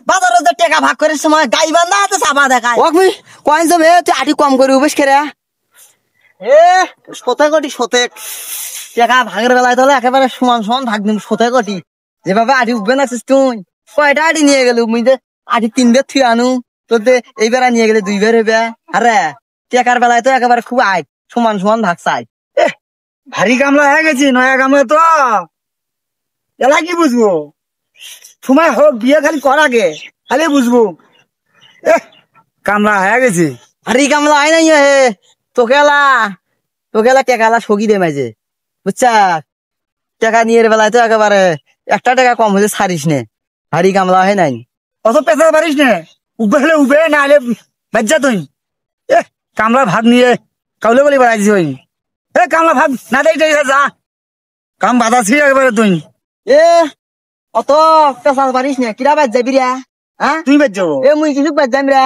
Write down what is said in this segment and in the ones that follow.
বাজারে যে টাকা ভাগ করার সময় গাই বান্ধা হাতে চাপা দেখায় কয়েন যাবে তুই আটি কম করে উবেশ খেরা শতে কোটি শতেক টাকা ভাগের বেলায় তাহলে একেবারে সমান সমান ভাগ দিম শতে কোটি যেভাবে আটি উঠবে না তুই কয়টা আটি নিয়ে গেল মুই যে আটি 3 বের থুই আনু তোর এই বেড়া নিয়ে গেলে 2 বের হইবে আরে টাকার বেলায় তো একেবারে খুব আয় সমান সমান ভাগ চাই ভারী কামলা হয়ে গেছি নয়া কামলা তো এলা কি বুঝবো সময় হোক বিয়ে খালি কর আগে খালি বুঝবো কামলা হয়ে গেছে ভারী কামলা হয় নাই হে তোকেলা টেকালা সগি দে মাঝে বুঝছা টাকা নিয়ে বেলায় তো একেবারে 1 টাকা কম হয়েছে ছাড়িস নে ভারী কামলা হয় নাই অত পেঁচা পারিস না উবে হলে উবে না হলে বাজ্যা তুই কামলা ভাগ নিয়ে কাউলে বলি বেড়াইছি ওই কামলা ভাগ না দেখ যা কাম বাঁধাছি একেবারে তুই অত পেশা পারিস না কিরা বাজ যাবি রে হ্যাঁ তুই বাজ যাবো মুই কিছু বাজ যাম রে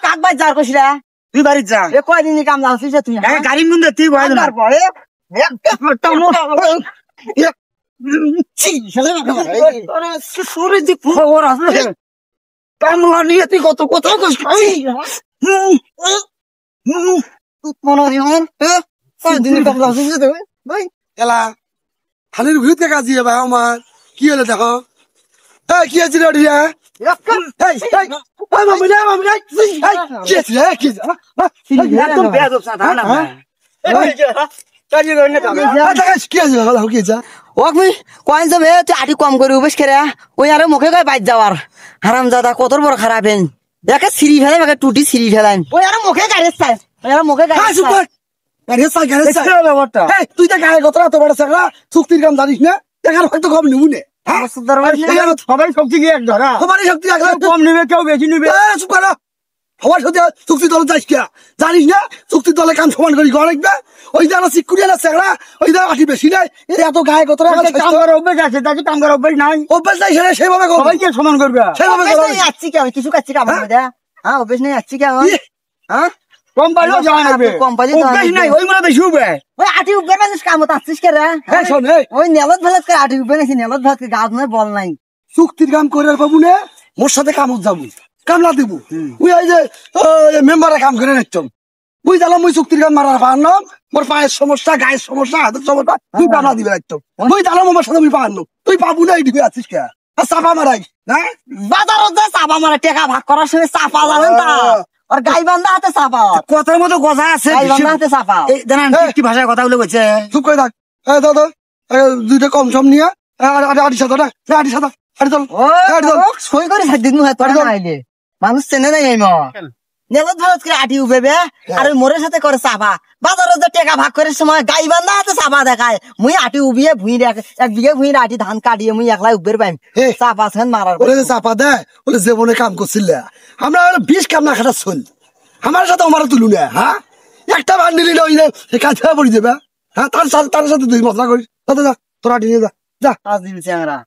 কাক বাজ যার কইস রে তুই বাড়ির যা কয়দিন কামলা হচ্ছিস তুই গাড়ি মুন্দে তুই বয় না কামলা নিয়ে তুই কত কথা এলা হানির ভিতরে কাজি ভাই আমার কি হলো দেখো কি আছে রে কয়েন যাবে তুই আটি কম করে উবেশ খেরা ওই আরো মুখে গায়ে বাইর যাওয়ার হারাম দাদা কত বড় খারাপ হেন দেখে সিঁড়ি ফেলাই আমাকে টুটি সিঁড়ি ফেলাইন ওই আরো মুখে গাড়ি চাই ওই আরো মুখে গাড়ি তুই তো গায়ে কত এত বড় চাকরা চুক্তির কাম জানিস না দেখার হয়তো কম নিবু নে সবাই শক্তি কি এক ধরা সবারই শক্তি কম নিবে কেউ বেশি নিবে সবার সাথে চুক্তি দলে যাইস কে জানিস না চুক্তি দলে কাম সমান করি ঘর রাখবে ওই যে চিকুরিয়া না চাকরা ওই যে আটি বেশি নাই এত গায়ে কত কাম করার অভ্যেস আছে তাকে কাম করার অভ্যেস নাই অভ্যাস নাই সেভাবে সবাইকে সমান করবে সেভাবে যাচ্ছি কে কিছু কাচ্ছি কাম হ্যাঁ অভ্যেস নেই যাচ্ছি কে হ্যাঁ কম পাইলেও যাওয়া লাগবে অভ্যেস নাই ওই মনে বেশি উঠবে ওই আটি উঠবে না কাম আসছিস কে রে ওই নেলত ভেলত করে আটি উঠবে নাকি নেলত ভেলত গাছ নয় বল নাই চুক্তির কাম করে পাবো না মোর সাথে কামত যাবো কামলা দিব ওই এই যে মেম্বারে কাম করে নিচ্ছম বুঝ জানো মুই চুক্তির কাম মারার পারলাম মোর পায়ের সমস্যা গায়ের সমস্যা হাতের সমস্যা তুই কামলা দিবে একদম বুঝ জানো আমার সাথে মুই পারলো তুই পাবো না এই দিবে আছিস কে চাপা মারাই হ্যাঁ বাজারত যে চাপা মারা টাকা ভাগ করার সময় চাপা জানেন তা আর গাই বান্ধা হাতে চাপা কথার মতো কথা আছে গাই বান্ধা হাতে চাপা জানেন কি ভাষায় কথা বলে বলছে চুপ করে থাক দাদা 2টা কম সম নিয়ে 8,000 না 8,000 সই করে থাক দিন আইলে মানুষ চেনে নাই নেলত ভারত করে আটি উঠবে আর মোরের সাথে করে চাপা বাজারে যে টাকা ভাগ করার সময় গাই বান্ধা হাতে চাপা দেখায় মুই আটি উবিয়ে ভুঁই 1 বিঘে ভুঁই আটি ধান কাটিয়ে মুই একলাই উবের পাইম চাপাছেন মারার চাপা দেয় বলে জীবনে কাম করছিল আমরা 20 কাম না খাটা চল আমার সাথে আমার তুলু না হ্যাঁ একটা বার নিলি না ওই কাছে পড়ি দেবে হ্যাঁ তার সাথে তুই মশলা করিস যা তোর আটি নিয়ে যা আজ দিন চেংরা